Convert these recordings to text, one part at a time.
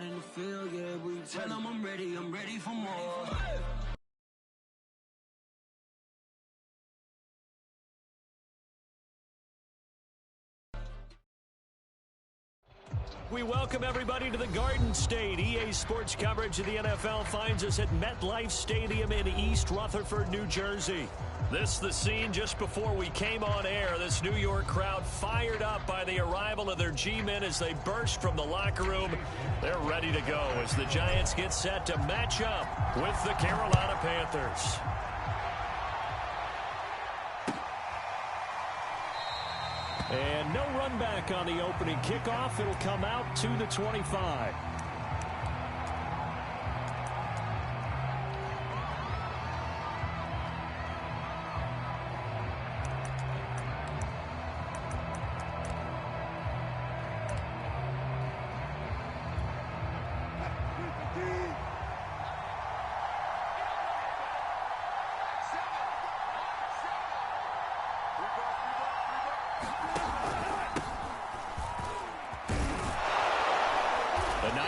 out in the field, yeah, we tell them I'm ready for more. We welcome everybody to the Garden State. EA Sports coverage of the NFL finds us at MetLife Stadium in East Rutherford, New Jersey. This the scene just before we came on air. This New York crowd fired up by the arrival of their G-men as they burst from the locker room. They're ready to go as the Giants get set to match up with the Carolina Panthers. And no run back on the opening kickoff. It'll come out to the 25.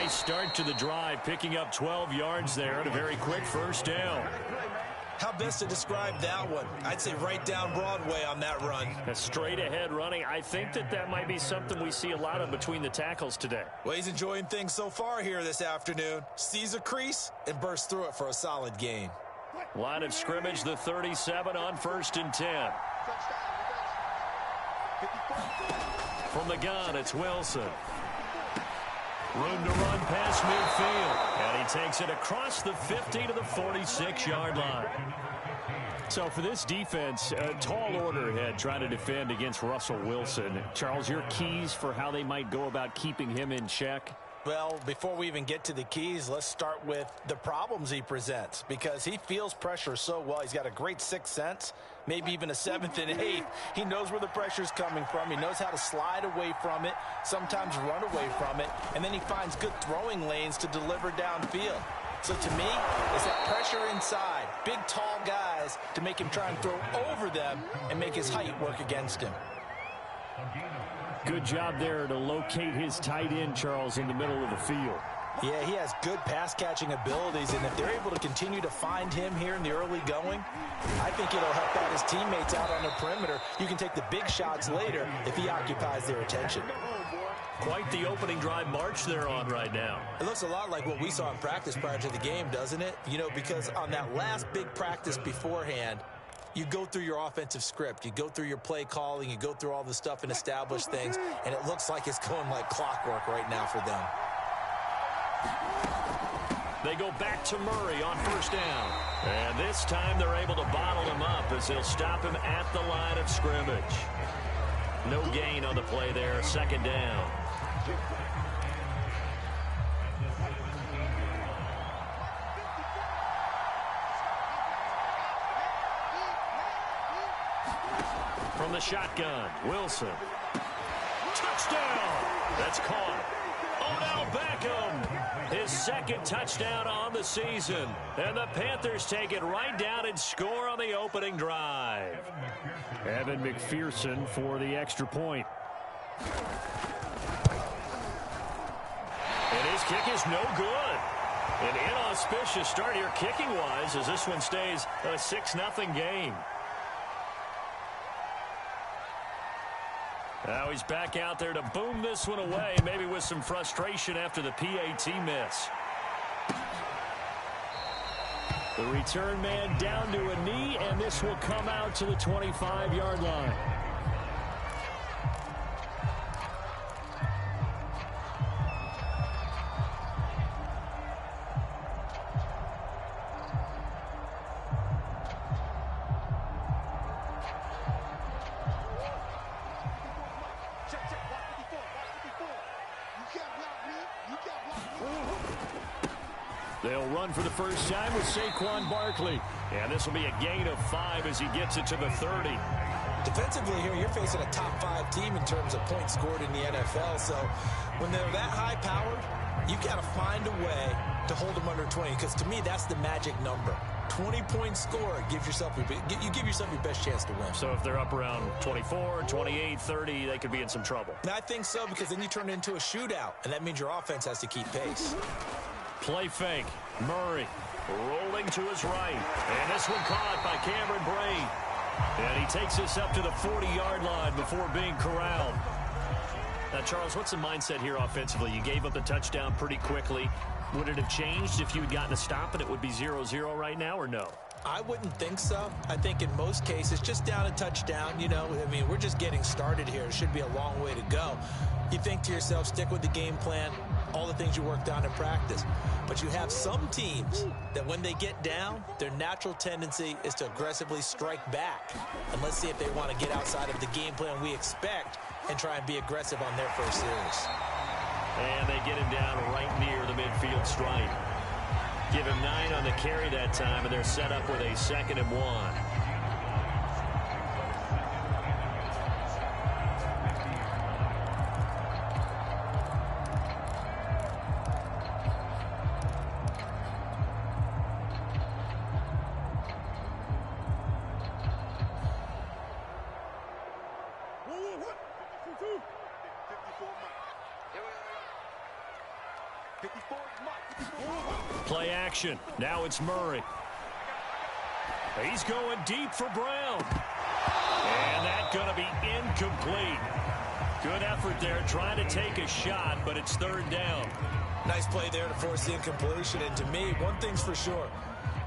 Start to the drive, picking up 12 yards there and a very quick first down. How best to describe that one? I'd say right down Broadway on that run. A straight ahead running. I think that might be something we see a lot of between the tackles today. Well, he's enjoying things so far here this afternoon. Sees a crease and bursts through it for a solid gain. Line of scrimmage, the 37 on 1st and 10. From the gun, it's Wilson. Room to run past midfield. And he takes it across the 50 to the 46-yard line. So for this defense, a tall order ahead trying to defend against Russell Wilson. Charles, your keys for how they might go about keeping him in check? Well, before we even get to the keys, let's start with the problems he presents, because he feels pressure so well. He's got a great sixth sense, maybe even a seventh and eighth. He knows where the pressure's coming from. He knows how to slide away from it, sometimes run away from it, and then he finds good throwing lanes to deliver downfield. So to me, it's that pressure inside, big, tall guys to make him try and throw over them and make his height work against him. Good job there to locate his tight end, Charles, in the middle of the field. Yeah, he has good pass-catching abilities, and if they're able to continue to find him here in the early going, I think it'll help out his teammates out on the perimeter. You can take the big shots later if he occupies their attention. Quite the opening drive march they're on right now. It looks a lot like what we saw in practice prior to the game, doesn't it? You know, because on that last big practice beforehand, you go through your offensive script, you go through your play calling, you go through all the stuff and establish things, and it looks like it's going like clockwork right now for them. They go back to Murray on 1st down. And this time they're able to bottle him up as they'll stop him at the line of scrimmage. No gain on the play there, 2nd down. From the shotgun, Wilson. Touchdown! That's caught. Odell Beckham, his 2nd touchdown on the season. And the Panthers take it right down and score on the opening drive. Evan McPherson for the extra point. And his kick is no good. An inauspicious start here kicking-wise as this one stays a 6-0 game. Now he's back out there to boom this one away, maybe with some frustration after the PAT miss. The return man down to a knee, and this will come out to the 25-yard line. They'll run for the first time with Saquon Barkley. And this will be a gain of 5 as he gets it to the 30. Defensively here, you're facing a top 5 team in terms of points scored in the NFL. So when they're that high-powered, you've got to find a way to hold them under 20. Because to me, that's the magic number. 20-point score, you give yourself your best chance to win. So if they're up around 24, 28, 30, they could be in some trouble. And I think so, because then you turn it into a shootout, and that means your offense has to keep pace. Play fake. Murray rolling to his right. And this one caught by Cameron Brate. And he takes us up to the 40-yard line before being corralled. Now, Charles, what's the mindset here offensively? You gave up the touchdown pretty quickly. Would it have changed if you had gotten a stop and it would be 0-0 right now, or no? I wouldn't think so. I think in most cases, just down a touchdown, you know, I mean, we're just getting started here. It should be a long way to go. You think to yourself, stick with the game plan, all the things you worked on in practice. But you have some teams that when they get down, their natural tendency is to aggressively strike back. And let's see if they want to get outside of the game plan we expect and try and be aggressive on their first series. And they get him down right near the midfield stripe. Give him 9 on the carry that time, and they're set up with a 2nd and 1. Play action. Now it's Murray. He's going deep for Brown. And that's going to be incomplete. Good effort there trying to take a shot, but it's 3rd down. Nice play there to force the incompletion. And to me, one thing's for sure.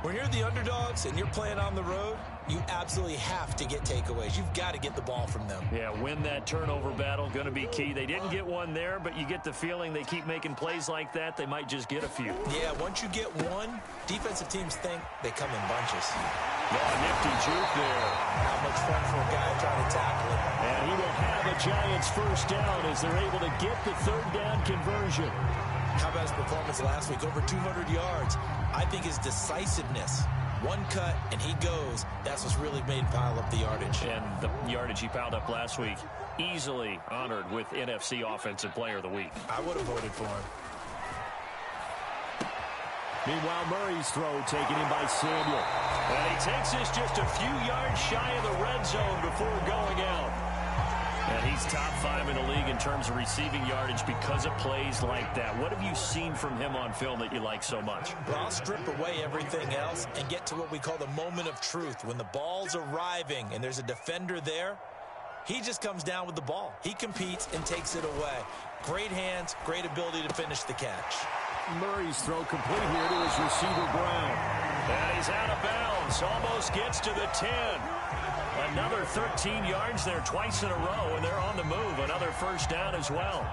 When you're the underdogs and you're playing on the road, you absolutely have to get takeaways. You've got to get the ball from them. Yeah, win that turnover battle, going to be key. They didn't get one there, but you get the feeling they keep making plays like that, they might just get a few. Yeah, once you get one, defensive teams think they come in bunches. Oh, nifty juke there. Not much fun for a guy trying to tackle it. And he will have a Giants first down as they're able to get the 3rd down conversion. How about his performance last week? Over 200 yards. I think his decisiveness, one cut and he goes, that's what's really made him pile up the yardage. And the yardage he piled up last week, easily honored with NFC Offensive Player of the Week. I would have voted for him. Meanwhile, Murray's throw taken in by Samuel. And he takes this just a few yards shy of the red zone before going out. And he's top 5 in the league in terms of receiving yardage because of plays like that. What have you seen from him on film that you like so much? Well, I'll strip away everything else and get to what we call the moment of truth. When the ball's arriving and there's a defender there, he just comes down with the ball. He competes and takes it away. Great hands, great ability to finish the catch. Murray's throw complete here to his receiver, Brown. And he's out of bounds. Almost gets to the 10. Another 13 yards there twice in a row, and they're on the move. Another first down as well.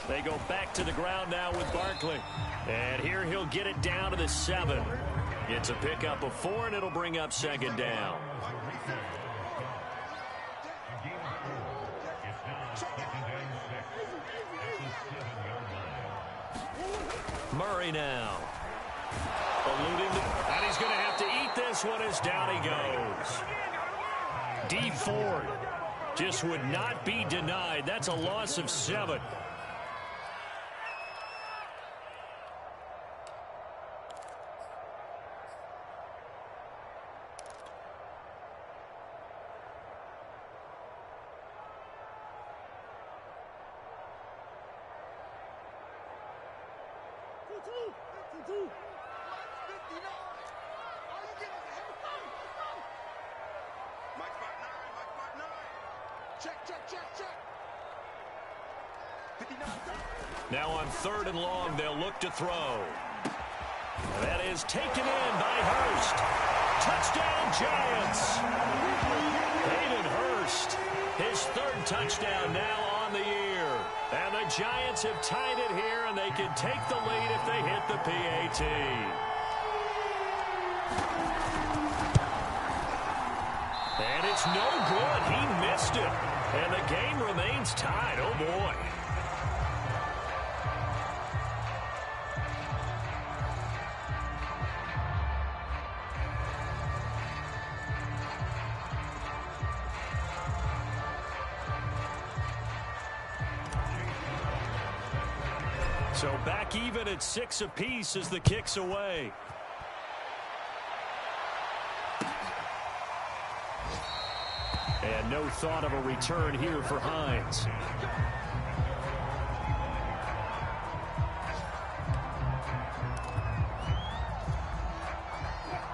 They go back to the ground now with Barkley. And here he'll get it down to the 7. It's a pickup of 4, and it'll bring up 2nd down. Murray now. Alluding to, and he's going to have to eat this one as down he goes. Dee Ford just would not be denied. That's a loss of 7. Now on 3rd and long, they'll look to throw. That is taken in by Hurst. Touchdown, Giants. Hayden Hurst, his 3rd touchdown now on the year. And the Giants have tied it here, and they can take the lead if they hit the PAT. And it's no good. He missed it. And the game remains tied. Oh, boy. So back even at 6 apiece as the kick's away. And no thought of a return here for Hines.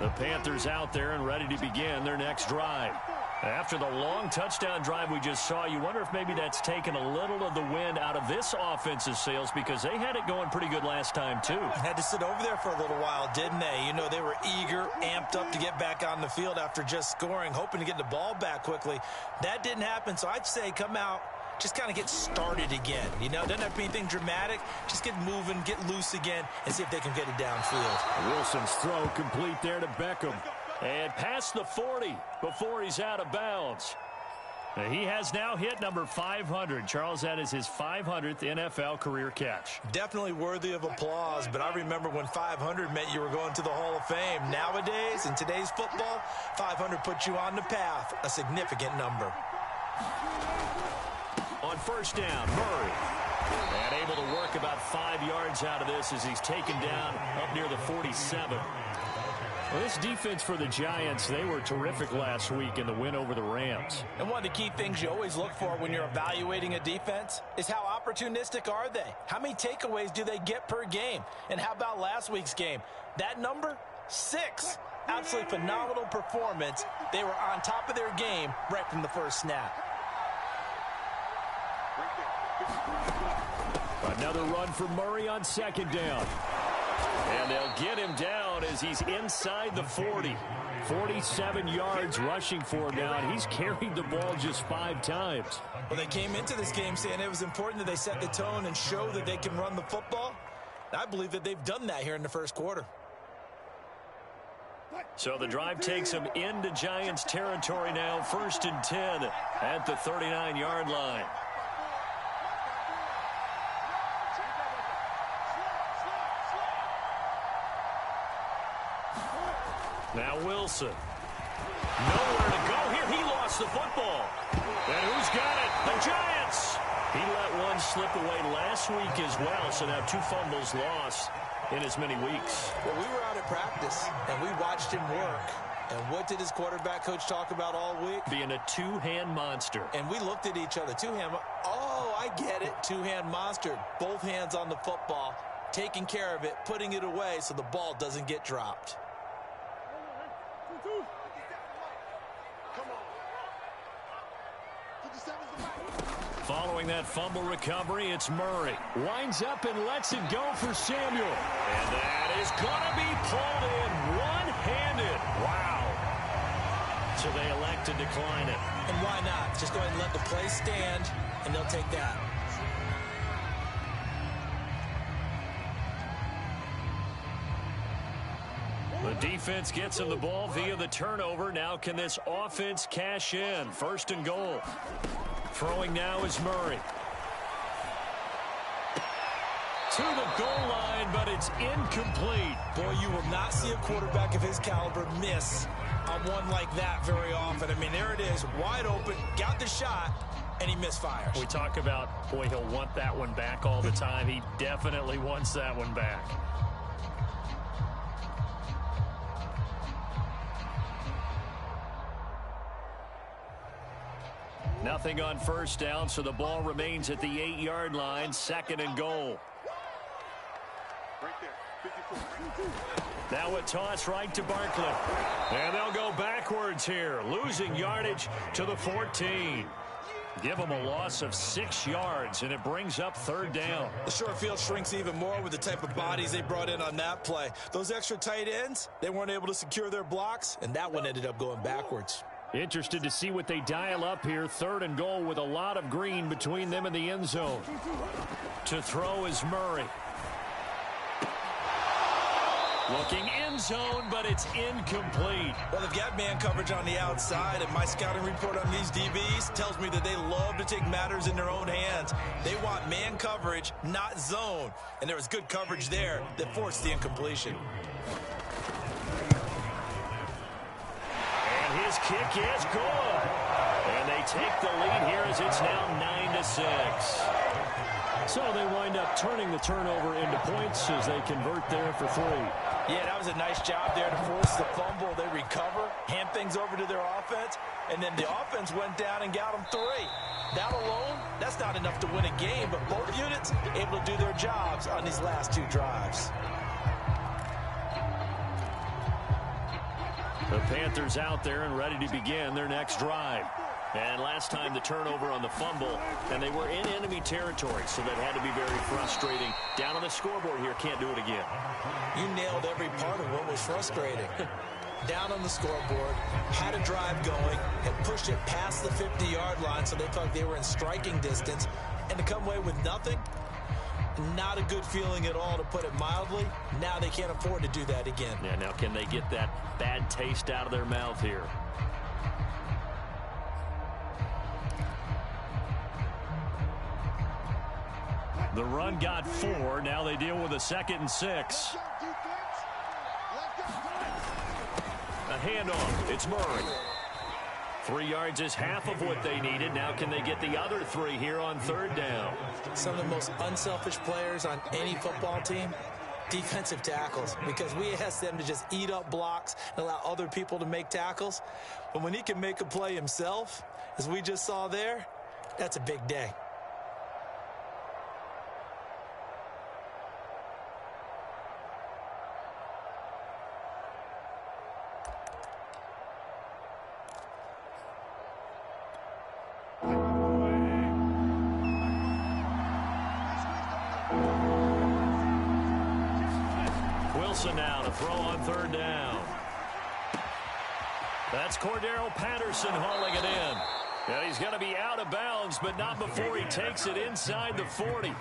The Panthers out there and ready to begin their next drive. After the long touchdown drive we just saw, you wonder if maybe that's taken a little of the wind out of this offense's sails, because they had it going pretty good last time too. Had to sit over there for a little while, didn't they? You know, they were eager, amped up to get back on the field after just scoring, hoping to get the ball back quickly. That didn't happen, so I'd say come out, just kind of get started again. You know, doesn't have to be anything dramatic. Just get moving, get loose again, and see if they can get it downfield. Wilson's throw complete there to Beckham. And past the 40 before he's out of bounds. He has now hit number 500. Charles, that is his 500th NFL career catch. Definitely worthy of applause, but I remember when 500 meant you were going to the Hall of Fame. Nowadays, in today's football, 500 puts you on the path, a significant number. On first down, Murray. And able to work about 5 yards out of this as he's taken down up near the 47. Well, this defense for the Giants, they were terrific last week in the win over the Rams. And one of the key things you always look for when you're evaluating a defense is how opportunistic are they? How many takeaways do they get per game? And how about last week's game? That number, 6. Absolutely phenomenal performance. They were on top of their game right from the first snap. Another run for Murray on second down. And they'll get him down as he's inside the 40. 47 yards rushing for him now, and he's carried the ball just 5 times. Well, they came into this game saying it was important that they set the tone and show that they can run the football. I believe that they've done that here in the first quarter. So the drive takes them into Giants territory now, 1st and 10 at the 39-yard line. Now Wilson. Nowhere to go here. He lost the football. And who's got it? The Giants. He let one slip away last week as well, so now 2 fumbles lost in as many weeks. Well, we were out at practice, and we watched him work. And what did his quarterback coach talk about all week? Being a 2-hand monster. And we looked at each other. 2-hand. Oh, I get it. 2-hand monster. Both hands on the football, taking care of it, putting it away so the ball doesn't get dropped. Following that fumble recovery, it's Murray. Winds up and lets it go for Samuel. And that is going to be pulled in one-handed. Wow. So they elect to decline it. And why not? Just go ahead and let the play stand, and they'll take that. The defense gets him the ball via the turnover. Now can this offense cash in? 1st and goal. Throwing now is Murray. To the goal line, but it's incomplete. Boy, you will not see a quarterback of his caliber miss on one like that very often. I mean, there it is, wide open, got the shot, and he misfires. We talk about, boy, he'll want that one back all the time. He definitely wants that one back. Nothing on first down, so the ball remains at the 8-yard line, 2nd and goal. Now a toss right to Barkley. And they'll go backwards here, losing yardage to the 14. Give them a loss of 6 yards, and it brings up 3rd down. The short field shrinks even more with the type of bodies they brought in on that play. Those extra tight ends, they weren't able to secure their blocks, and that one ended up going backwards. Interested to see what they dial up here. 3rd and goal with a lot of green between them and the end zone. To throw is Murray. Looking end zone, but it's incomplete. Well, they've got man coverage on the outside, and my scouting report on these DBs tells me that they love to take matters in their own hands. They want man coverage, not zone. And there was good coverage there that forced the incompletion. His kick is good. And they take the lead here as it's now 9-6. So they wind up turning the turnover into points as they convert there for 3. Yeah, that was a nice job there to force the fumble. They recover, hand things over to their offense, and then the offense went down and got them 3. That alone, that's not enough to win a game, but both units able to do their jobs on these last 2 drives. The Panthers out there and ready to begin their next drive. And last time the turnover on the fumble, and they were in enemy territory, so that had to be very frustrating. Down on the scoreboard here, can't do it again. You nailed every part of what was frustrating. Down on the scoreboard, had a drive going, had pushed it past the 50-yard line so they felt like they were in striking distance, and to come away with nothing, not a good feeling at all, to put it mildly. Now they can't afford to do that again. Yeah, now can they get that bad taste out of their mouth here? The run got 4. Now they deal with a 2nd and 6. A handoff. It's Murray. 3 yards is half of what they needed. Now can they get the other 3 here on 3rd down? Some of the most unselfish players on any football team, defensive tackles, because we ask them to just eat up blocks and allow other people to make tackles. But when he can make a play himself, as we just saw there, that's a big day. Now to throw on 3rd down. That's Cordero Patterson hauling it in. And he's going to be out of bounds, but not before he takes it inside the 40.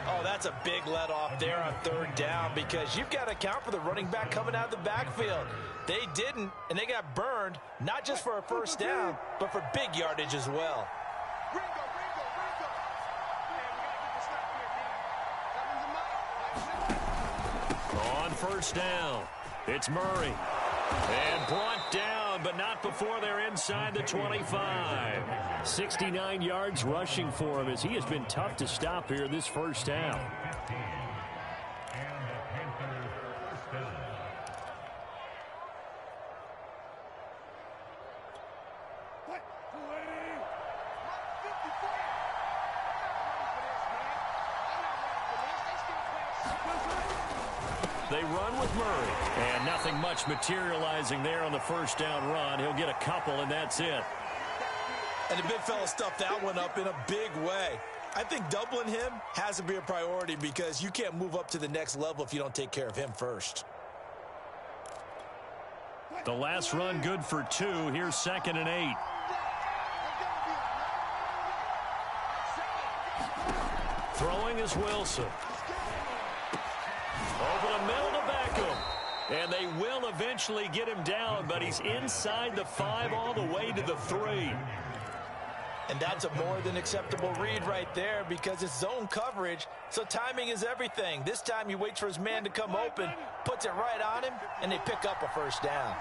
Oh, that's a big let off there on 3rd down, because you've got to account for the running back coming out of the backfield. They didn't, and they got burned, not just for a 1st down, but for big yardage as well. On 1st down, it's Murray. And brought down, but not before they're inside the 25. 69 yards rushing for him, as he has been tough to stop here this 1st half. They run with Murray, and nothing much materializing there on the 1st down run. He'll get a couple, and that's it. And the big fella stuffed that one up in a big way. I think doubling him has to be a priority, because you can't move up to the next level if you don't take care of him first. The last run good for 2. Here's 2nd and 8. Throwing is Wilson. Over the middle to Beckham. And they will eventually get him down, but he's inside the 5 all the way to the 3. And that's a more than acceptable read right there, because it's zone coverage, so timing is everything. This time he waits for his man to come open, puts it right on him, and they pick up a 1st down.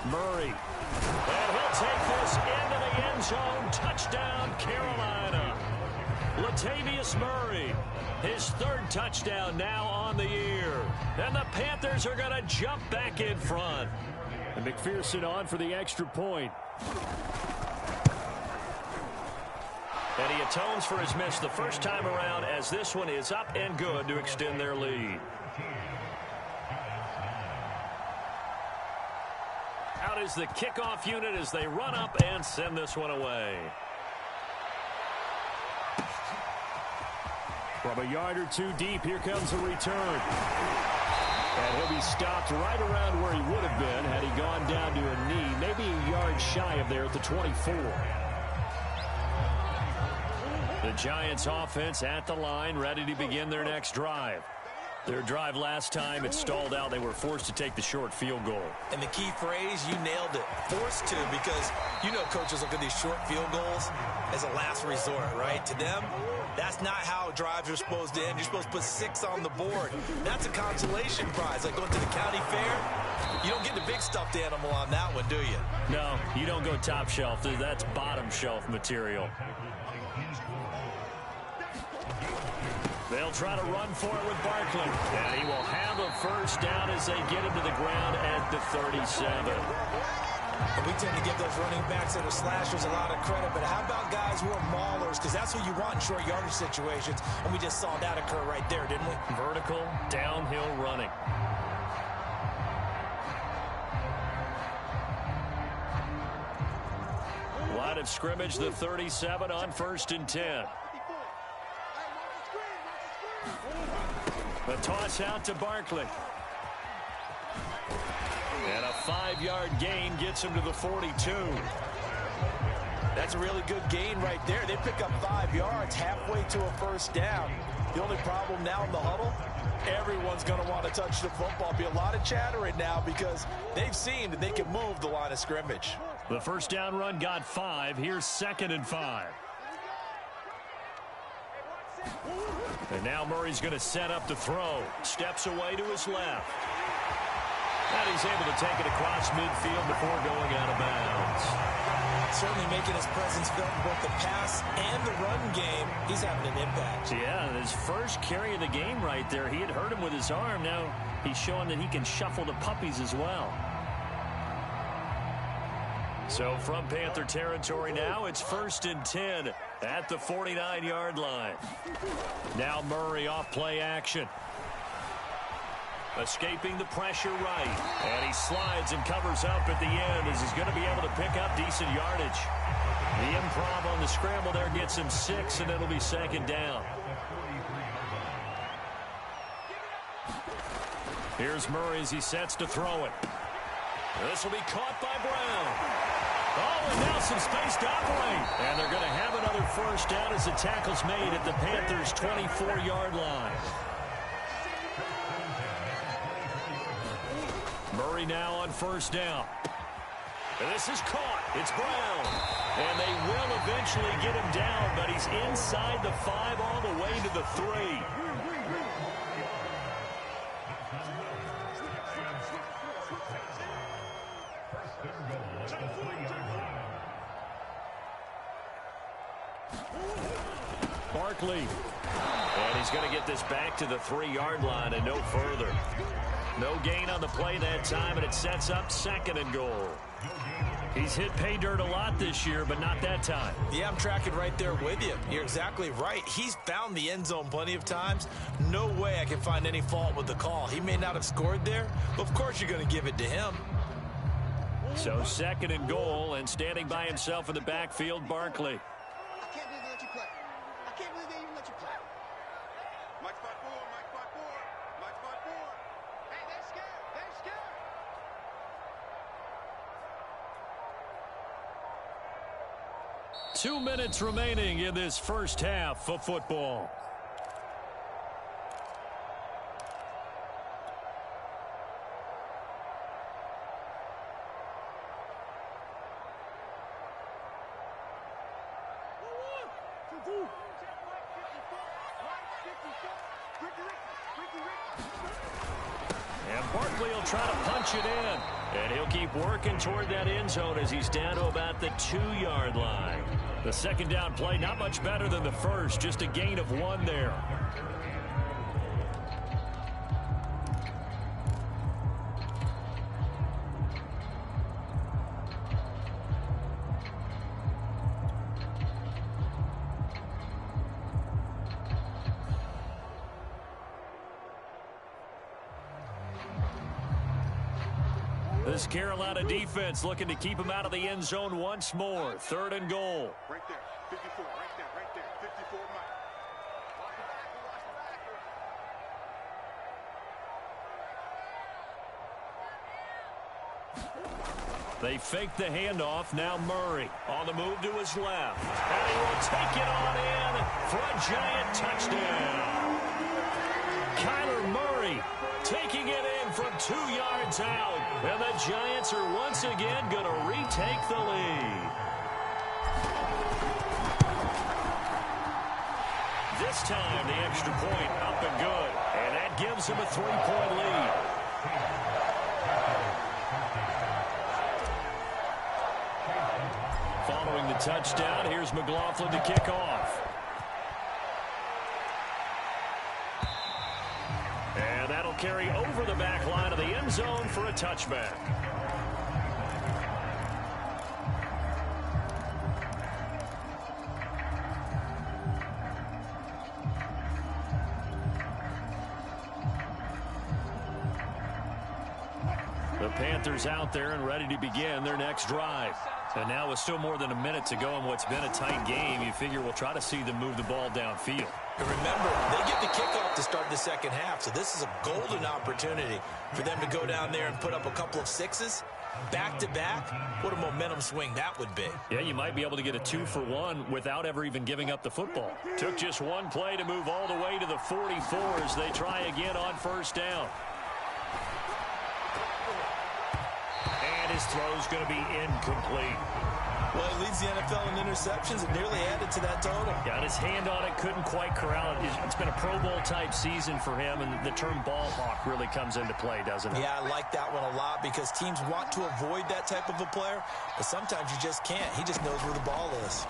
Murray. And he'll take this into the end zone. Touchdown, Carolina. Latavius Murray, his 3rd touchdown now on the year. And the Panthers are going to jump back in front. And McPherson on for the extra point. And he atones for his miss the first time around, as this one is up and good to extend their lead. Out is the kickoff unit as they run up and send this one away. From a yard or 2 deep, here comes a return. And he'll be stopped right around where he would have been had he gone down to a knee, maybe a yard shy of there at the 24. The Giants offense at the line, ready to begin their next drive. Their drive last time, it stalled out. They were forced to take the short field goal. And the key phrase, you nailed it, forced to, because you know coaches look at these short field goals as a last resort, right? To them, that's not how drives are supposed to end. You're supposed to put 6 on the board. That's a consolation prize, like going to the county fair. You don't get the big stuffed animal on that one, do you? No, you don't go top shelf. That's bottom shelf material. They'll try to run for it with Barkley. And he will have a first down as they get him to the ground at the 37. And we tend to give those running backs that are slashers a lot of credit, but how about guys who are maulers? Because that's what you want in short yardage situations, and we just saw that occur right there, didn't we? Vertical, downhill running. Line of scrimmage, the 37 on 1st and 10. The toss out to Barkley. And a 5-yard gain gets him to the 42. That's a really good gain right there. They pick up 5 yards halfway to a first down. The only problem now in the huddle, everyone's going to want to touch the football. Be a lot of chatter right now because they've seen that they can move the line of scrimmage. The first down run got 5. Here's 2nd and 5. And now Murray's going to set up the throw. Steps away to his left. And he's able to take it across midfield before going out of bounds. Certainly making his presence felt in both the pass and the run game. He's having an impact. Yeah, his first carry of the game right there. He had hurt him with his arm. Now he's showing that he can shuffle the puppies as well. So from Panther territory now, it's 1st and 10 at the 49-yard line. Now Murray off play action. Escaping the pressure right. And he slides and covers up at the end as he's going to be able to pick up decent yardage. The improv on the scramble there gets him 6, and it'll be 2nd down. Here's Murray as he sets to throw it. This will be caught by Brown. Oh, and now some space to operate. And they're going to have another first down as the tackle's made at the Panthers' 24-yard line. Murray now on first down. And this is caught. It's Brown. And they will eventually get him down, but he's inside the 5 all the way to the 3. Barkley. And he's going to get this back to the 3-yard line and no further. No gain on the play that time, and it sets up 2nd and goal. He's hit pay dirt a lot this year, but not that time. Yeah, I'm tracking right there with you. You're exactly right. He's found the end zone plenty of times. No way I can find any fault with the call. He may not have scored there, but of course you're going to give it to him. So 2nd and goal, and standing by himself in the backfield, Barkley. Two minutes remaining in this first half of football. And Barkley will try to punch it in. And he'll keep working toward that end zone as he's down to about the 2-yard line. The 2nd down play, not much better than the first, just a gain of 1 there. This Carolina defense looking to keep him out of the end zone once more. 3rd and goal. Right there, 54, right there, 54, Mike. They fake the handoff. Now Murray on the move to his left. And he will take it on in for a giant touchdown. Kyler Murray taking it in from 2 yards out. And the Giants are once again going to retake the lead. This time the extra point up and good. And that gives him a 3-point lead. Following the touchdown. Here's McLaughlin to kick off. And that'll carry over the back line of the end zone for a touchback. The Panthers out there and ready to begin their next drive. And now with still more than a minute to go in what's been a tight game, you figure we'll try to see them move the ball downfield. And remember, they get the kickoff to start the second half, so this is a golden opportunity for them to go down there and put up a couple of sixes back-to-back. What a momentum swing that would be. Yeah, you might be able to get a 2-for-1 without ever even giving up the football. Took just one play to move all the way to the 44 as they try again on first down. And his throw's going to be incomplete. Well, he leads the NFL in interceptions and nearly added to that total. Got his hand on it, couldn't quite corral it. It's been a Pro Bowl-type season for him, and the term ball hawk really comes into play, doesn't it? Yeah, I like that one a lot because teams want to avoid that type of a player, but sometimes you just can't. He just knows where the ball is.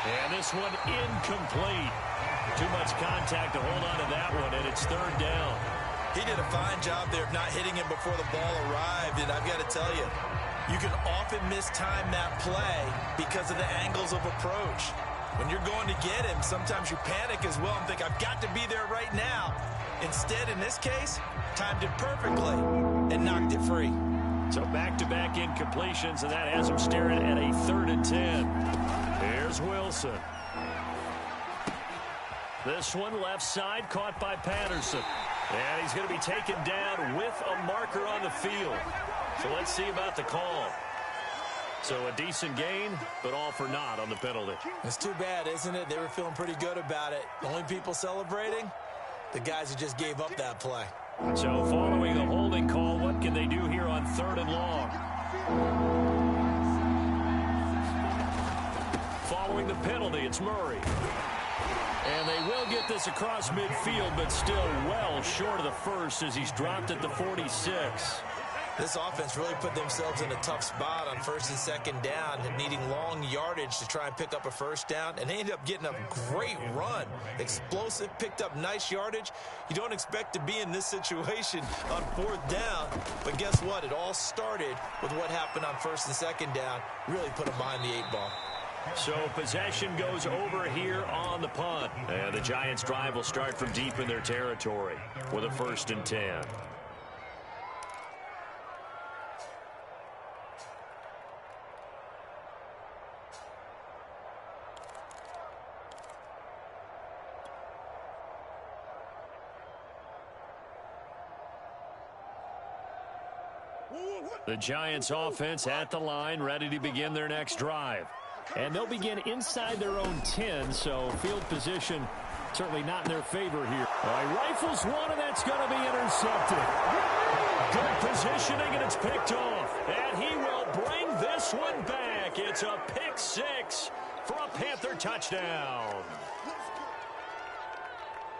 And this one incomplete. Too much contact to hold on to that one, and it's third down. He did a fine job there of not hitting him before the ball arrived, and I've got to tell you, you can often mistime that play because of the angles of approach. When you're going to get him, sometimes you panic as well and think, I've got to be there right now. Instead, in this case, timed it perfectly and knocked it free. So back-to-back incompletions, and that has him staring at a 3rd and 10. Here's Wilson. This one left side caught by Patterson. And he's going to be taken down with a marker on the field. So let's see about the call. So a decent gain, but all for naught on the penalty. It's too bad, isn't it? They were feeling pretty good about it. The only people celebrating, the guys who just gave up that play. So following the holding call, what can they do here on 3rd and long? Following the penalty, it's Murray. And they will get this across midfield, but still well short of the first as he's dropped at the 46. This offense really put themselves in a tough spot on 1st and 2nd down and needing long yardage to try and pick up a first down. And they ended up getting a great run. Explosive, picked up nice yardage. You don't expect to be in this situation on 4th down. But guess what? It all started with what happened on 1st and 2nd down. Really put them behind the 8 ball. So possession goes over here on the punt. And the Giants' drive will start from deep in their territory with a 1st and 10. The Giants' offense at the line, ready to begin their next drive. And they'll begin inside their own 10, so field position certainly not in their favor here. He rifles one, and that's going to be intercepted. Good positioning, and it's picked off. And he will bring this one back. It's a pick 6 for a Panther touchdown.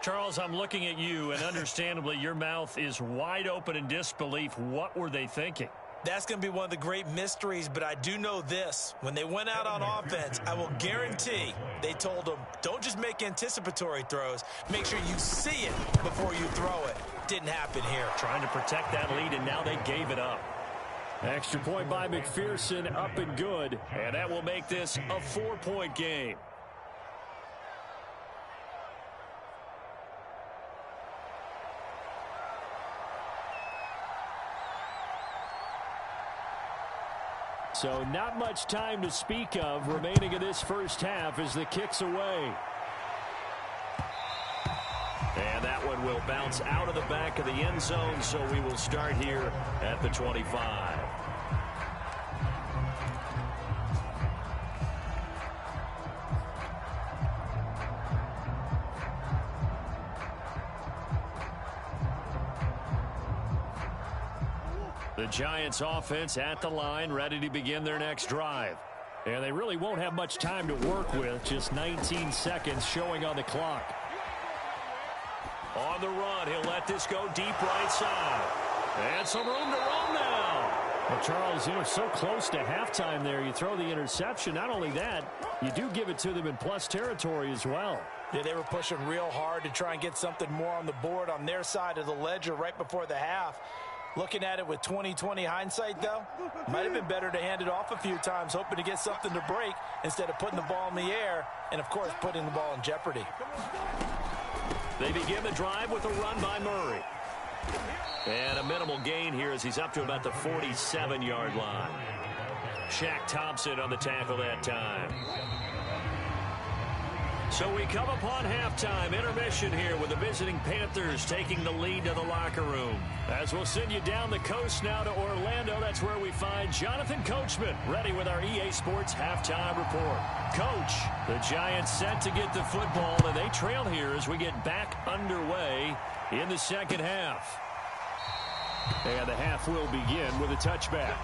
Charles, I'm looking at you, and understandably, your mouth is wide open in disbelief. What were they thinking? That's going to be one of the great mysteries, but I do know this. When they went out on offense, I will guarantee they told them, don't just make anticipatory throws. Make sure you see it before you throw it. Didn't happen here. Trying to protect that lead, and now they gave it up. Extra point by McPherson, up and good. And that will make this a 4-point game. So not much time to speak of remaining in this first half as the kick's away. And that one will bounce out of the back of the end zone, so we will start here at the 25. The Giants offense at the line, ready to begin their next drive. And they really won't have much time to work with, just 19 seconds showing on the clock. On the run, he'll let this go deep right side. And some room to run now. Well, Charles, so close to halftime there. You throw the interception. Not only that, you do give it to them in plus territory as well. Yeah, they were pushing real hard to try and get something more on the board on their side of the ledger right before the half. Looking at it with 20/20 hindsight, though, might have been better to hand it off a few times, hoping to get something to break instead of putting the ball in the air and, of course, putting the ball in jeopardy. They begin the drive with a run by Murray. And a minimal gain here as he's up to about the 47-yard line. Shaq Thompson on the tackle that time. So we come upon halftime, intermission here with the visiting Panthers taking the lead to the locker room. As we'll send you down the coast now to Orlando, that's where we find Jonathan Coachman ready with our EA Sports halftime report. Coach, the Giants set to get the football, and they trail here as we get back underway in the second half. And the half will begin with a touchback.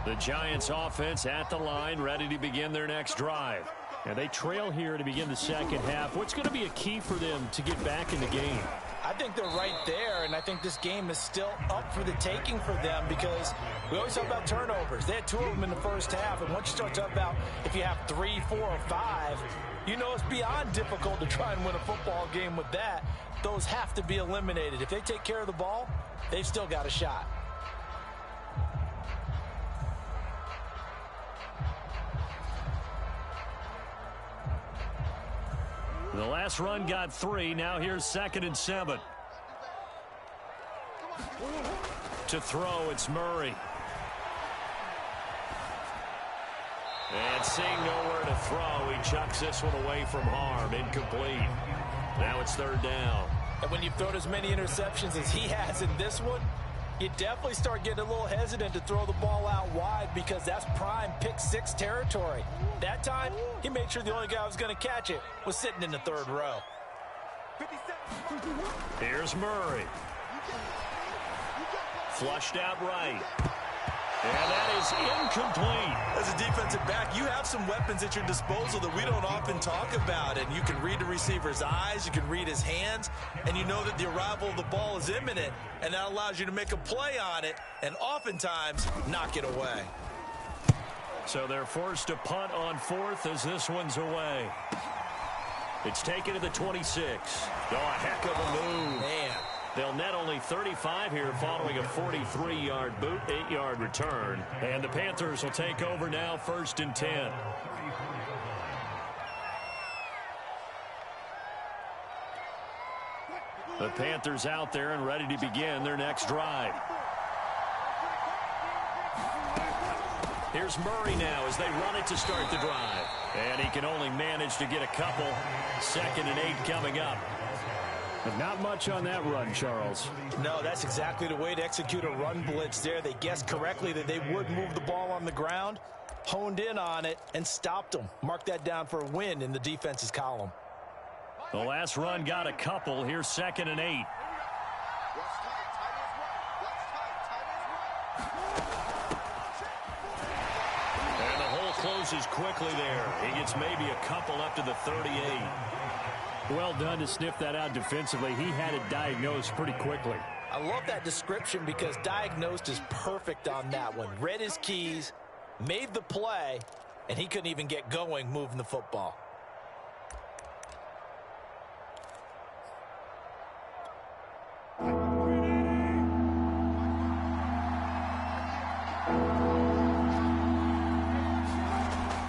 The Giants offense at the line, ready to begin their next drive. And they trail here to begin the second half. What's going to be a key for them to get back in the game? I think they're right there, and I think this game is still up for the taking for them because we always talk about turnovers. They had 2 of them in the first half, and once you start talking about if you have 3, 4, or 5, you know it's beyond difficult to try and win a football game with that. Those have to be eliminated. If they take care of the ball, they've still got a shot. The last run got 3. Now here's 2nd and 7. To throw, it's Murray. And seeing nowhere to throw, he chucks this one away from harm. Incomplete. Now it's 3rd down. And when you've thrown as many interceptions as he has in this one, you definitely start getting a little hesitant to throw the ball out wide because that's prime pick 6 territory. That time, he made sure the only guy who was going to catch it was sitting in the 3rd row. Here's Murray. Flushed out right. And that is incomplete. As a defensive back, you have some weapons at your disposal that we don't often talk about. And you can read the receiver's eyes, you can read his hands, and you know that the arrival of the ball is imminent. And that allows you to make a play on it and oftentimes knock it away. So they're forced to punt on 4th as this one's away. It's taken to the 26. Oh, a heck of a move. Man. They'll net only 35 here following a 43-yard boot, 8-yard return. And the Panthers will take over now, 1st and 10. The Panthers out there and ready to begin their next drive. Here's Murray now as they run it to start the drive. And he can only manage to get a couple. 2nd and 8 coming up. But not much on that run, Charles. No, that's exactly the way to execute a run blitz there. They guessed correctly that they would move the ball on the ground, honed in on it, and stopped them. Mark that down for a win in the defense's column. The last run got a couple. Here's 2nd and 8. And the hole closes quickly there. He gets maybe a couple up to the 38. Well done to sniff that out defensively. He had it diagnosed pretty quickly. I love that description because diagnosed is perfect on that one. Read his keys, made the play, and he couldn't even get going moving the football.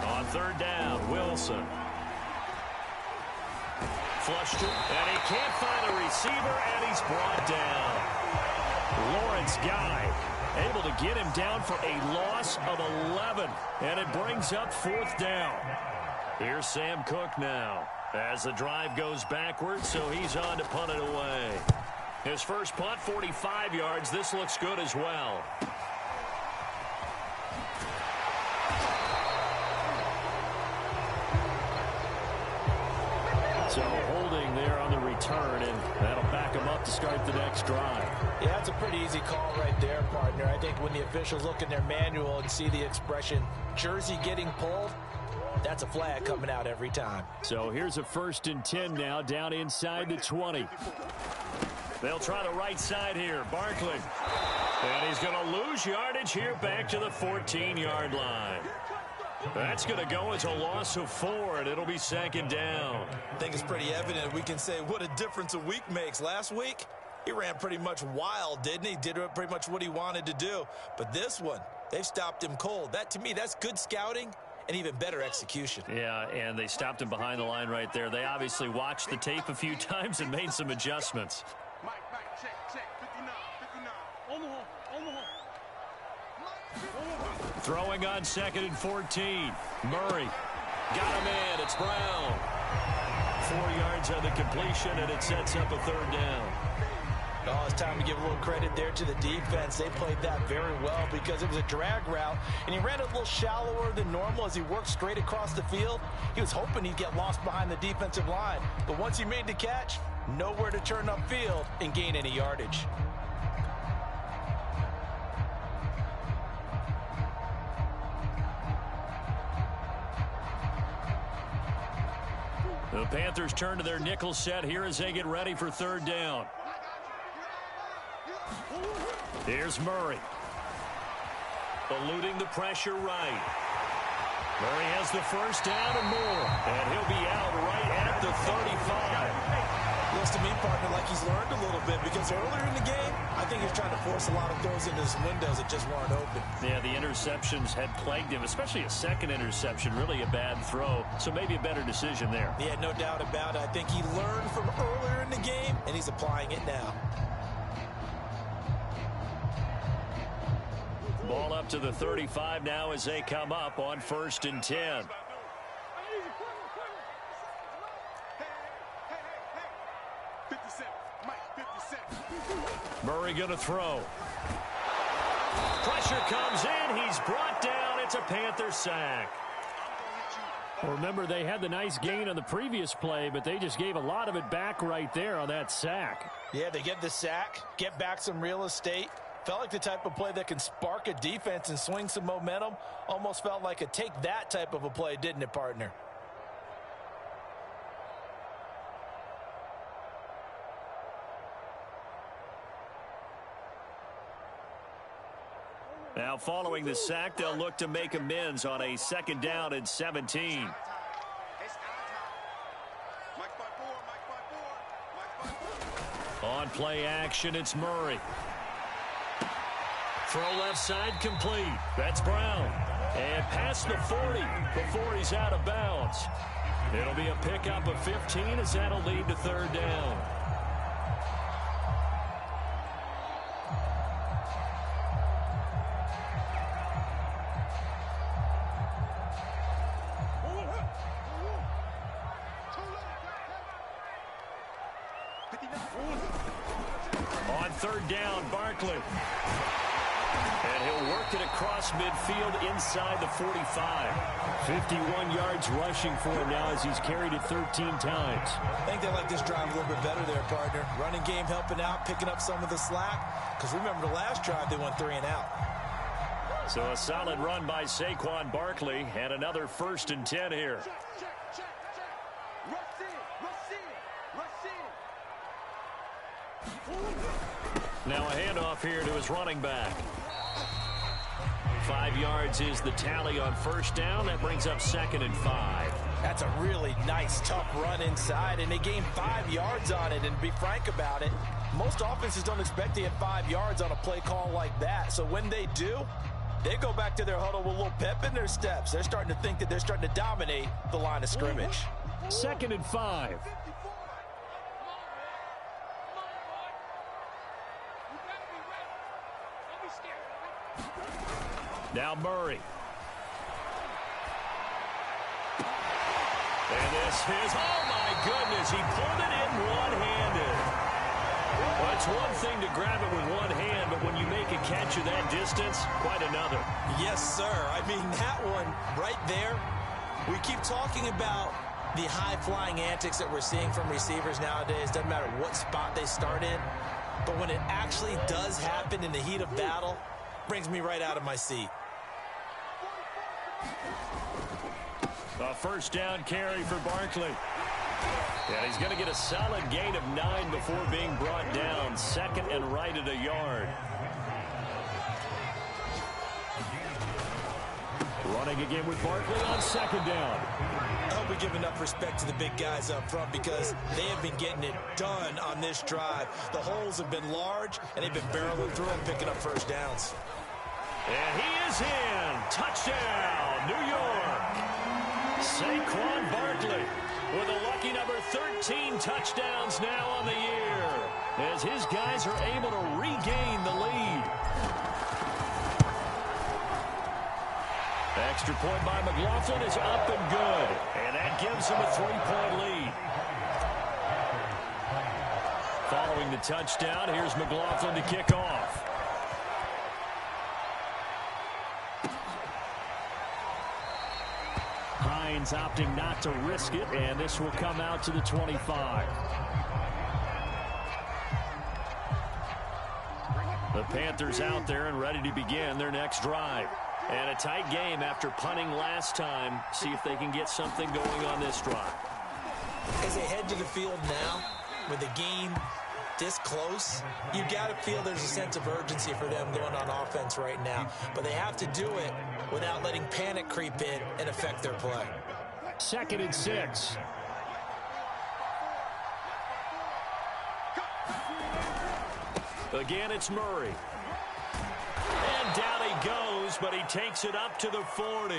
On 3rd down, Wilson. Flushed it, and he can't find a receiver, and he's brought down. Lawrence Guy able to get him down for a loss of 11, and it brings up 4th down. Here's Sam Cook now as the drive goes backwards, so he's on to punt it away. His first punt, 45 yards. This looks good as well. So holding there on the return, and that'll back him up to start the next drive. Yeah, it's a pretty easy call right there, partner. I think when the officials look in their manual and see the expression jersey getting pulled, that's a flag coming out every time. So here's a 1st and 10 now, down inside the 20. They'll try the right side here. Barkley. And he's going to lose yardage here back to the 14-yard line. That's going to go as a loss of 4, and it'll be 2nd down. I think it's pretty evident. We can say what a difference a week makes. Last week, he ran pretty much wild, didn't he? Did pretty much what he wanted to do. But this one, they've stopped him cold. That, to me, that's good scouting and even better execution. Yeah, and they stopped him behind the line right there. They obviously watched the tape a few times and made some adjustments. Mike, check, 59, 59. On the hole. Throwing on 2nd and 14. Murray. Got him in. It's Brown. 4 yards on the completion, and it sets up a 3rd down. Oh, it's time to give a little credit there to the defense. They played that very well because it was a drag route, and he ran a little shallower than normal as he worked straight across the field. He was hoping he'd get lost behind the defensive line, but once he made the catch, nowhere to turn upfield and gain any yardage. The Panthers turn to their nickel set here as they get ready for 3rd down. Here's Murray. Eluding the pressure right. Murray has the 1st down and more. And he'll be out right at the 35. Looks to me, partner, like he's learned a little bit because earlier in the game, I think he was trying to force a lot of throws into his windows that just weren't open. Yeah, the interceptions had plagued him, especially a 2nd interception, really a bad throw. So maybe a better decision there. Yeah, no doubt about it. I think he learned from earlier in the game, and he's applying it now. Ball up to the 35 now as they come up on 1st and 10. 57, Mike, 57. Murray going to throw. Pressure comes in. He's brought down. It's a Panther sack. Well, remember, they had the nice gain on the previous play, but they just gave a lot of it back right there on that sack. Yeah, they get the sack, get back some real estate. Felt like the type of play that can spark a defense and swing some momentum. Almost felt like a take that type of a play, didn't it, partner? Now, following the sack, they'll look to make amends on a 2nd down and 17. On play action, it's Murray. Throw left side complete. That's Brown. And past the 40 before he's out of bounds. It'll be a pickup of 15 as that'll lead to 3rd down. On 3rd down, Barkley. And he'll work it across midfield inside the 45. 51 yards rushing for him now as he's carried it 13 times. I think they like this drive a little bit better there, partner. Running game helping out, picking up some of the slack. Because remember the last drive, they went 3 and out. So a solid run by Saquon Barkley and another 1st and 10 here. Now a handoff here to his running back. 5 yards is the tally on 1st down. That brings up 2nd and 5. That's a really nice, tough run inside, and they gained 5 yards on it. And to be frank about it, most offenses don't expect to get 5 yards on a play call like that. So when they do, they go back to their huddle with a little pep in their steps. They're starting to think that they're starting to dominate the line of scrimmage. 2nd and 5. Now Murray. And this is, oh my goodness, he pulled it in one-handed. Well, it's one thing to grab it with one hand, but when you make a catch of that distance, quite another. Yes, sir. I mean, that one right there, we keep talking about the high-flying antics that we're seeing from receivers nowadays. Doesn't matter what spot they start in. but when it actually does happen in the heat of battle, brings me right out of my seat. A first down carry for Barkley. And he's going to get a solid gain of 9 before being brought down. Second and right at a yard. Running again with Barkley on second down. I hope we give enough respect to the big guys up front because they have been getting it done on this drive. The holes have been large, and they've been barreling through and picking up first downs. And he is in. Touchdown, New York. Saquon Barkley with a lucky number 13 touchdowns now on the year as his guys are able to regain the lead. Extra point by McLaughlin is up and good. And that gives him a 3-point lead. Following the touchdown, here's McLaughlin to kick off. Hines opting not to risk it, and this will come out to the 25. The Panthers out there and ready to begin their next drive. And a tight game after punting last time. See if they can get something going on this drive. As they head to the field now, with the game this close, you got to feel there's a sense of urgency for them going on offense right now. But they have to do it without letting panic creep in and affect their play. 2nd and 6. Again, it's Murray. And down he goes, but he takes it up to the 40.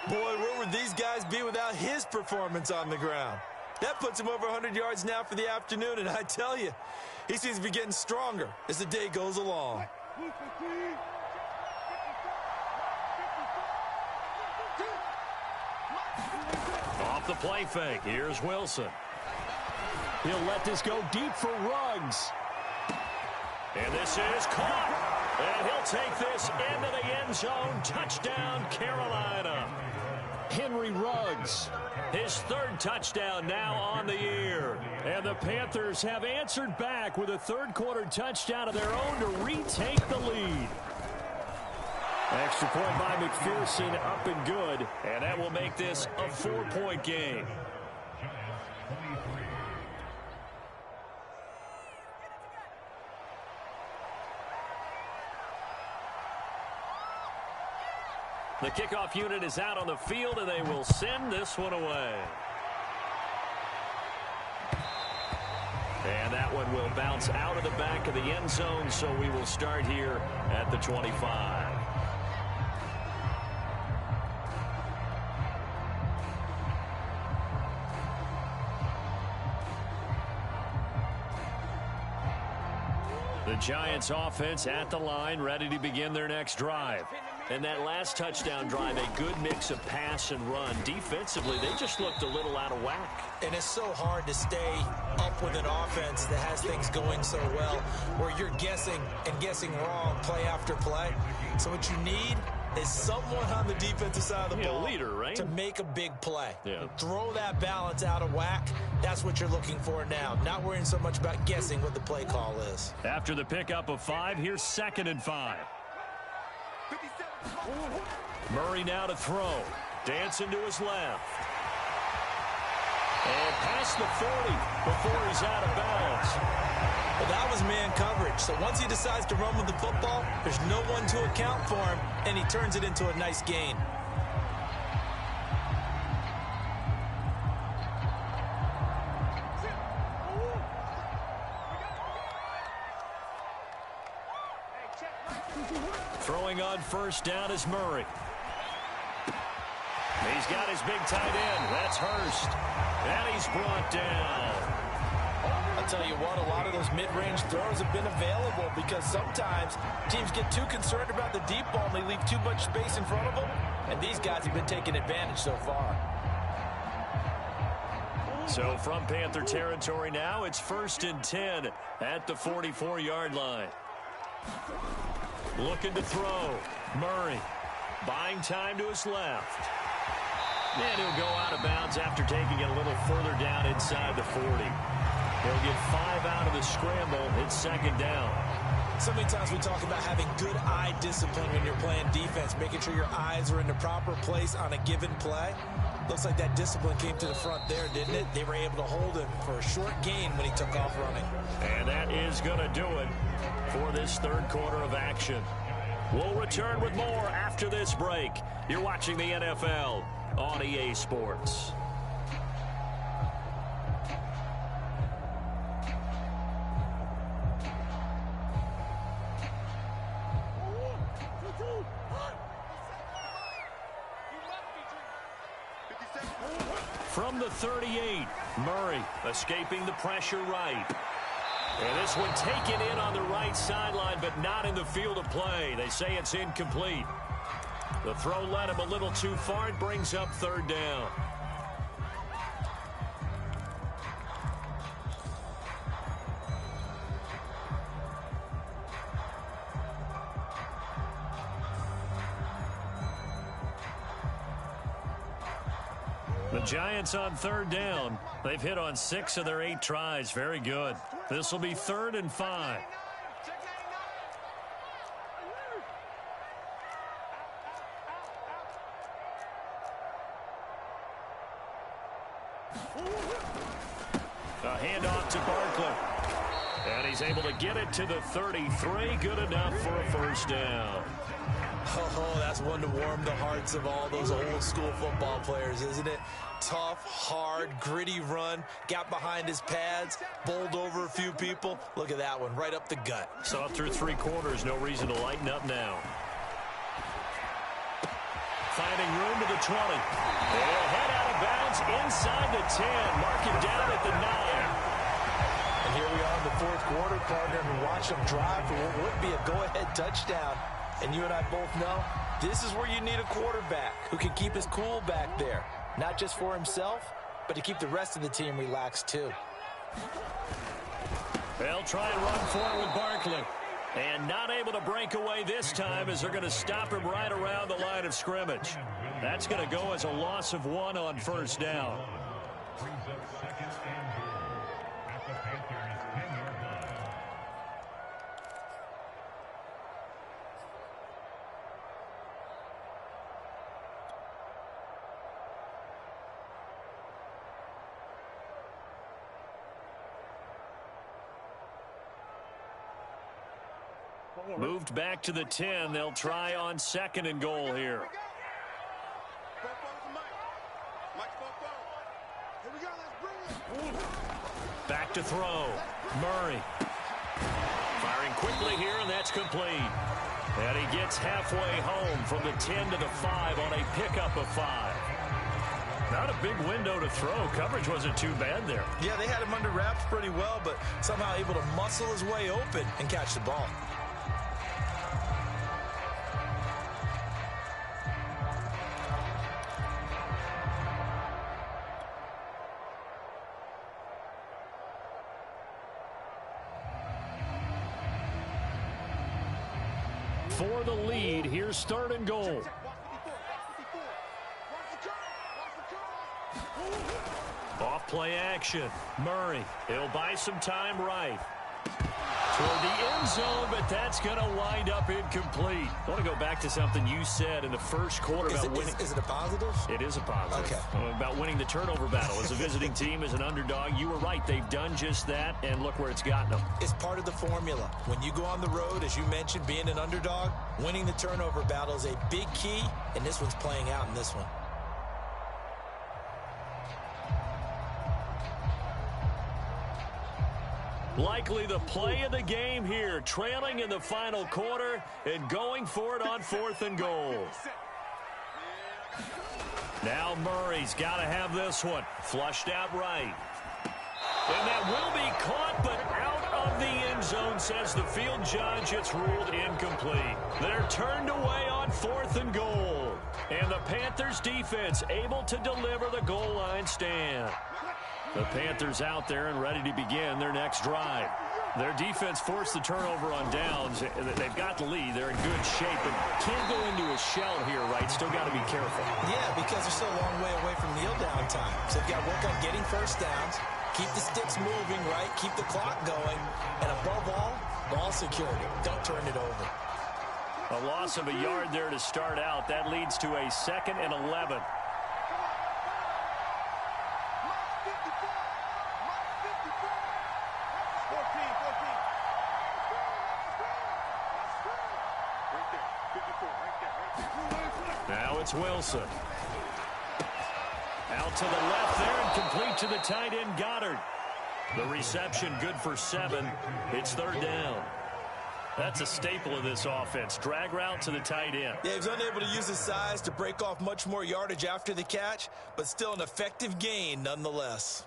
Boy, where would these guys be without his performance on the ground? That puts him over 100 yards now for the afternoon, and I tell you, he seems to be getting stronger as the day goes along. Off the play fake, here's Wilson. He'll let this go deep for Ruggs. And this is caught. And he'll take this into the end zone. Touchdown, Carolina. Henry Ruggs, his 3rd touchdown now on the year. And the Panthers have answered back with a 3rd-quarter touchdown of their own to retake the lead. Extra point by McPherson, up and good. And that will make this a 4-point game. The kickoff unit is out on the field, and they will send this one away. And that one will bounce out of the back of the end zone, so we will start here at the 25. The Giants offense at the line, ready to begin their next drive. And that last touchdown drive, a good mix of pass and run. Defensively, they just looked a little out of whack. And it's so hard to stay up with an offense that has things going so well, where you're guessing and guessing wrong play after play. So what you need is someone on the defensive side of the ball, leader, right? to make a big play. Yeah. Throw that balance out of whack. That's what you're looking for now. Not worrying so much about guessing what the play call is. After the pickup of 5, here's 2nd and 5. Murray now to throw. Dancing to his left. And past the 40 before he's out of bounds. Well, that was man coverage. So once he decides to run with the football, there's no one to account for him, and he turns it into a nice gain. Throwing on first down is Murray. He's got his big tight end. That's Hurst. And he's brought down. I'll tell you what, a lot of those mid-range throws have been available because sometimes teams get too concerned about the deep ball and they leave too much space in front of them. And these guys have been taking advantage so far. So from Panther territory now, it's 1st and 10 at the 44-yard line. Looking to throw. Murray buying time to his left. And he'll go out of bounds after taking it a little further down inside the 40. He'll get 5 out of the scramble. It's second down. So many times we talk about having good eye discipline when you're playing defense, making sure your eyes are in the proper place on a given play. Looks like that discipline came to the front there, didn't it? They were able to hold him for a short gain when he took off running. And that is going to do it for this third quarter of action. We'll return with more after this break. You're watching the NFL on EA Sports. From the 38, Murray escaping the pressure right. And this one taken in on the right sideline, but not in the field of play. They say it's incomplete. The throw led him a little too far. It brings up third down. The Giants on third down. They've hit on 6 of their 8 tries. Very good. This will be 3rd and 5. A handoff to Barkley. And he's able to get it to the 33. Good enough for a first down. Oh, that's one to warm the hearts of all those old school football players, isn't it? Tough, hard, gritty run, got behind his pads, bowled over a few people. Look at that one, right up the gut. So through 3 quarters, no reason to lighten up now. Finding room to the 20. They'll head out of bounds inside the 10. Mark him down at the 9. And here we are in the 4th quarter, partner, and watch them drive for what would be a go-ahead touchdown. And you and I both know this is where you need a quarterback who can keep his cool back there. Not just for himself, but to keep the rest of the team relaxed too. They'll try and run for it with Barkley. And not able to break away this time as they're going to stop him right around the line of scrimmage. That's going to go as a loss of 1 on first down. Moved back to the 10. They'll try on 2nd and goal here. Back to throw. Murray. Firing quickly here, and that's complete. And he gets halfway home from the 10 to the 5 on a pickup of 5. Not a big window to throw. Coverage wasn't too bad there. Yeah, they had him under wraps pretty well, but somehow able to muscle his way open and catch the ball. For the lead, here's 3rd and goal. Off play action. Murray. He'll buy some time right. Toward the end zone, but that's going to wind up incomplete. I want to go back to something you said in the first quarter about winning. Is it a positive? It is a positive. Okay. About winning the turnover battle. As a visiting team, as an underdog, you were right. They've done just that, and look where it's gotten them. It's part of the formula. When you go on the road, as you mentioned, being an underdog, winning the turnover battle is a big key, and this one's playing out in this one. Likely the play of the game here, trailing in the final quarter and going for it on 4th and goal. Now Murray's got to have this one. Flushed out right. And that will be caught, but out of the end zone, says the field judge. It's ruled incomplete. They're turned away on 4th and goal. And the Panthers defense able to deliver the goal line stand. The Panthers out there and ready to begin their next drive. Their defense forced the turnover on downs. They've got the lead. They're in good shape, but can't go into a shell here, right? Still got to be careful. Yeah, because they're still a long way away from kneel down time. So they've got to work on getting first downs, keep the sticks moving, right? Keep the clock going. And above all, ball security. Don't turn it over. A loss of a yard there to start out. That leads to a 2nd and 11. Now it's Wilson. Out to the left there and complete to the tight end, Goddard. The reception good for 7. It's 3rd down. That's a staple of this offense. Drag route to the tight end. Yeah, he was unable to use his size to break off much more yardage after the catch, but still an effective gain nonetheless.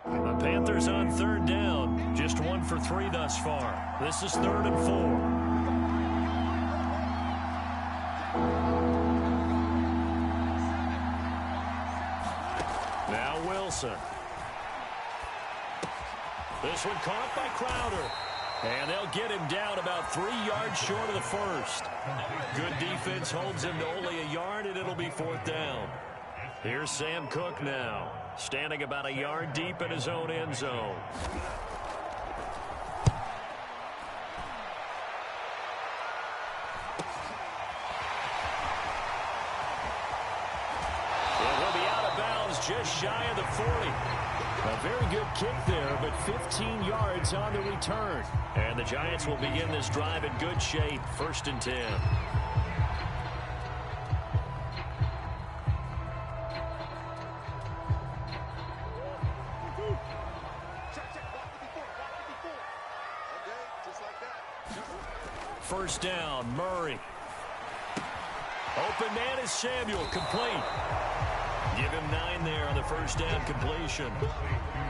The Panthers on 3rd down. Just 1 for 3 thus far. This is 3rd and 4. Now Wilson. This one caught by Crowder. And they'll get him down about 3 yards short of the first. Good defense holds him to only a yard, and it'll be 4th down. Here's Sam Cook now, standing about a yard deep in his own end zone. It will be out of bounds just shy of the 40. A very good kick there, but 15 yards on the return. And the Giants will begin this drive in good shape, 1st and 10. First down, Murray. Open man is Samuel, complete. Give him 9 there on the first down completion.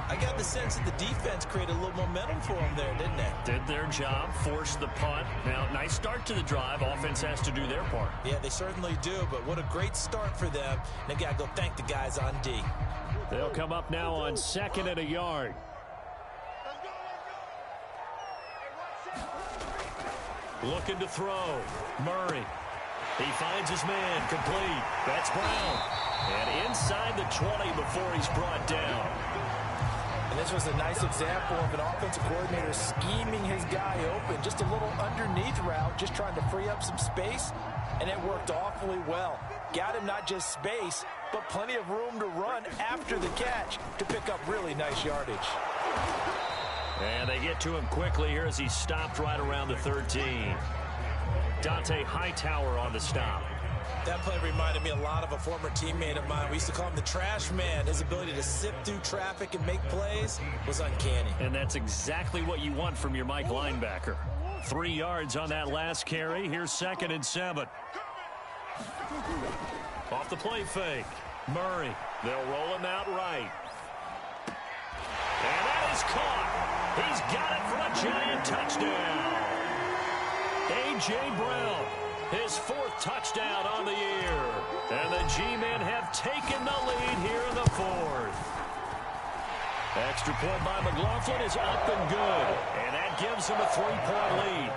I got the sense that the defense created a little momentum for him there, didn't they? Did their job, forced the punt. Now, nice start to the drive. Offense has to do their part. Yeah, they certainly do, but what a great start for them. They've got to go thank the guys on D. They'll come up now on 2nd and a yard. Looking to throw. Murray. He finds his man, complete. That's Brown. And inside the 20 before he's brought down. And this was a nice example of an offensive coordinator scheming his guy open. Just a little underneath route, just trying to free up some space, and it worked awfully well. Got him not just space, but plenty of room to run after the catch to pick up really nice yardage. And they get to him quickly here as he's stopped right around the 13. Dante Hightower on the stop. That play reminded me a lot of a former teammate of mine. We used to call him the trash man. His ability to sift through traffic and make plays was uncanny. And that's exactly what you want from your Mike linebacker. 3 yards on that last carry. Here's 2nd and 7. Off the play fake. Murray. They'll roll him out right. And that is caught. He's got it for a Giant touchdown. A.J. Brown. His 4th touchdown on the year. And the G-men have taken the lead here in the 4th. Extra point by McLaughlin is up and good. And that gives him a 3-point lead.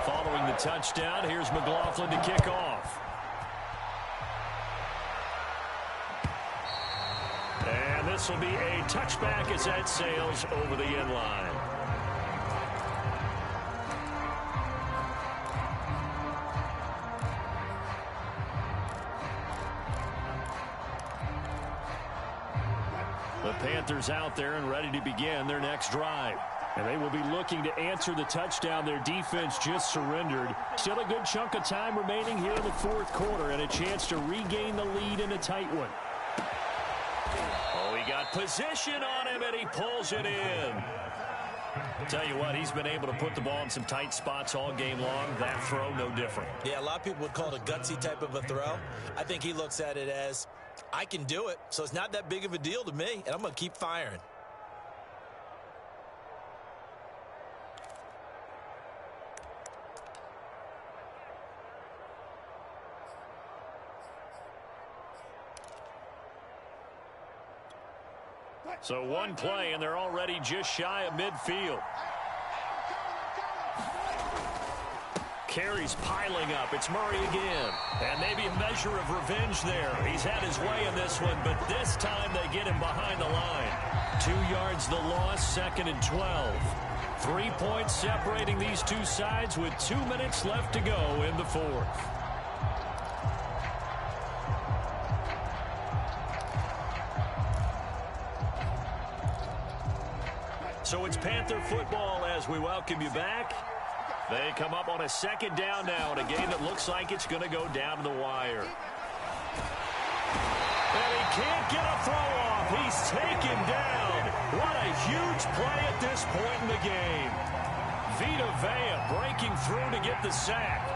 Following the touchdown, here's McLaughlin to kick off. And this will be a touchback as that sails over the end line. The Panthers out there and ready to begin their next drive. And they will be looking to answer the touchdown their defense just surrendered. Still a good chunk of time remaining here in the 4th quarter and a chance to regain the lead in a tight one. Oh, he got position on him, and he pulls it in. Tell you what, he's been able to put the ball in some tight spots all game long. That throw, no different. Yeah, a lot of people would call it a gutsy type of a throw. I think he looks at it as, I can do it, so it's not that big of a deal to me, and I'm going to keep firing. So one play, and they're already just shy of midfield. Carries piling up. It's Murray again. And maybe a measure of revenge there. He's had his way in this one, but this time they get him behind the line. 2 yards the loss, 2nd and 12. 3 points separating these two sides with 2 minutes left to go in the fourth. So it's Panther football as we welcome you back. They come up on a 2nd down now in a game that looks like it's going to go down to the wire. And he can't get a throw off. He's taken down. What a huge play at this point in the game. Vita Vea breaking through to get the sack.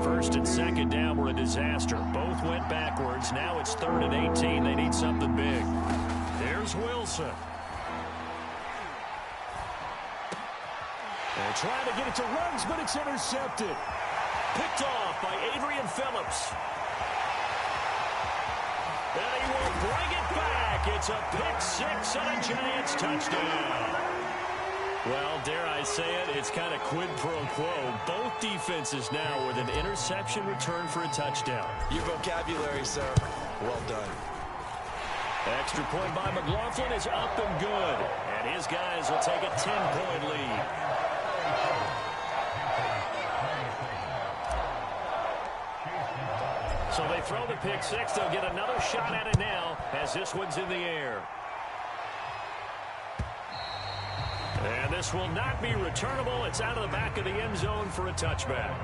First and 2nd down were a disaster. Both went backwards. Now it's 3rd and 18. They need something big. There's Wilson. They're trying to get it to Ruggs, but it's intercepted. Picked off by Adrian Phillips. And he will bring it back. It's a pick six and a Giants touchdown. Well, dare I say it, it's kind of quid pro quo. Both defenses now with an interception return for a touchdown. Your vocabulary, sir. Well done. Extra point by McLaughlin is up and good. And his guys will take a 10-point lead. So they throw the pick six. They'll get another shot at it now as this one's in the air. And this will not be returnable. It's out of the back of the end zone for a touchback.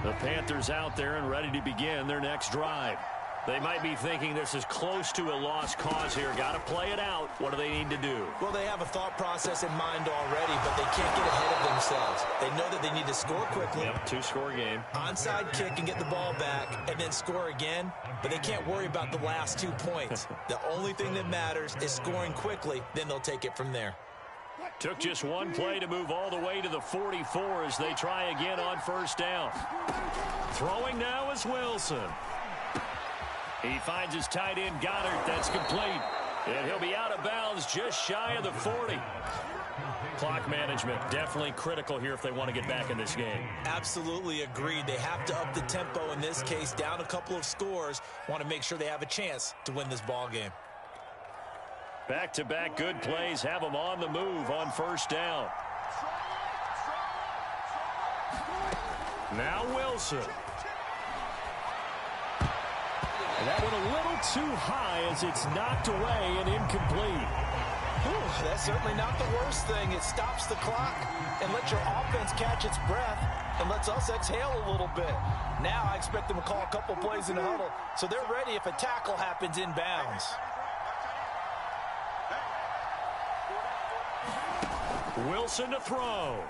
The Panthers out there and ready to begin their next drive. They might be thinking this is close to a lost cause here. Got to play it out. What do they need to do? Well, they have a thought process in mind already, but they can't get ahead of themselves. They know that they need to score quickly. Yep, 2-score game. Onside kick and get the ball back and then score again, but they can't worry about the last 2 points. The only thing that matters is scoring quickly, then they'll take it from there. Took just one play to move all the way to the 44 as they try again on 1st down. Throwing now is Wilson. He finds his tight end, Goddard. That's complete. And he'll be out of bounds just shy of the 40. Clock management definitely critical here if they want to get back in this game. Absolutely agreed. They have to up the tempo in this case, down a couple of scores. Want to make sure they have a chance to win this ball game. Back-to-back good plays have them on the move on 1st down. Now Wilson. And that went a little too high as it's knocked away and incomplete. Whew, that's certainly not the worst thing. It stops the clock and lets your offense catch its breath and lets us exhale a little bit. Now I expect them to call a couple plays in the huddle so they're ready if a tackle happens inbounds. Wilson to throw.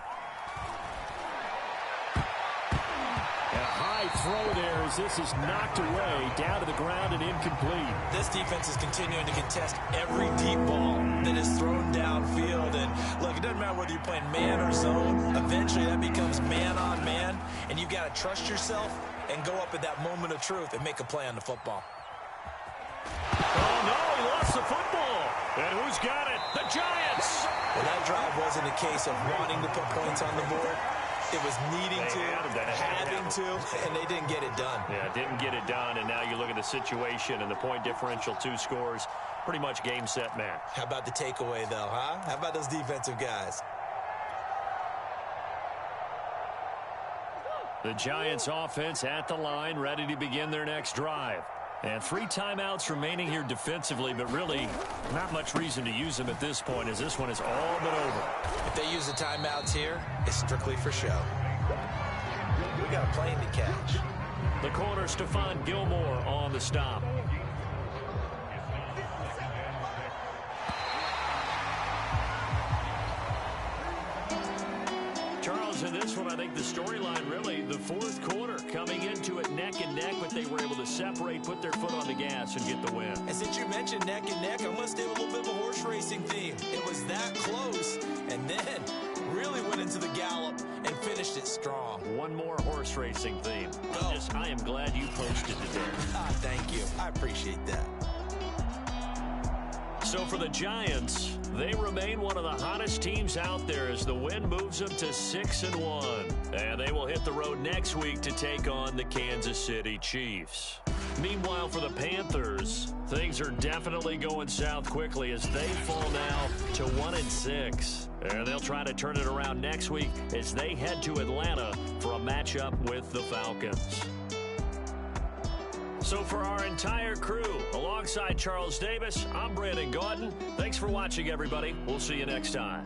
And a high throw there as this is knocked away, down to the ground and incomplete. This defense is continuing to contest every deep ball that is thrown downfield. And look, it doesn't matter whether you're playing man or zone. Eventually that becomes man on man, and you've got to trust yourself and go up at that moment of truth and make a play on the football. Oh, no, he lost the football. And who's got it? The Giants. Well, that drive wasn't a case of wanting to put points on the board. It was needing to, having to, and they didn't get it done. Yeah, didn't get it done, and now you look at the situation and the point differential, 2 scores, pretty much game, set, match. How about the takeaway, though, huh? How about those defensive guys? The Giants offense at the line, ready to begin their next drive. And 3 timeouts remaining here defensively, but really not much reason to use them at this point as this one is all but over. If they use the timeouts here, it's strictly for show. We got a plane to catch. The corner, Stephon Gilmore on the stop. Charles, in this one, I think the storyline really, the fourth quarter, coming into it neck and neck, but they were able to separate, put their foot on the gas, and get the win. And since you mentioned neck and neck, I'm going to stay with a little bit of a horse racing theme. It was that close, and then really went into the gallop and finished it strong. One more horse racing theme. I am glad you posted it there. Thank you. I appreciate that. So for the Giants, they remain one of the hottest teams out there as the win moves them to 6-1. And they will hit the road next week to take on the Kansas City Chiefs. Meanwhile, for the Panthers, things are definitely going south quickly as they fall now to 1-6. And they'll try to turn it around next week as they head to Atlanta for a matchup with the Falcons. So for our entire crew, alongside Charles Davis, I'm Brandon Gaudin. Thanks for watching, everybody. We'll see you next time.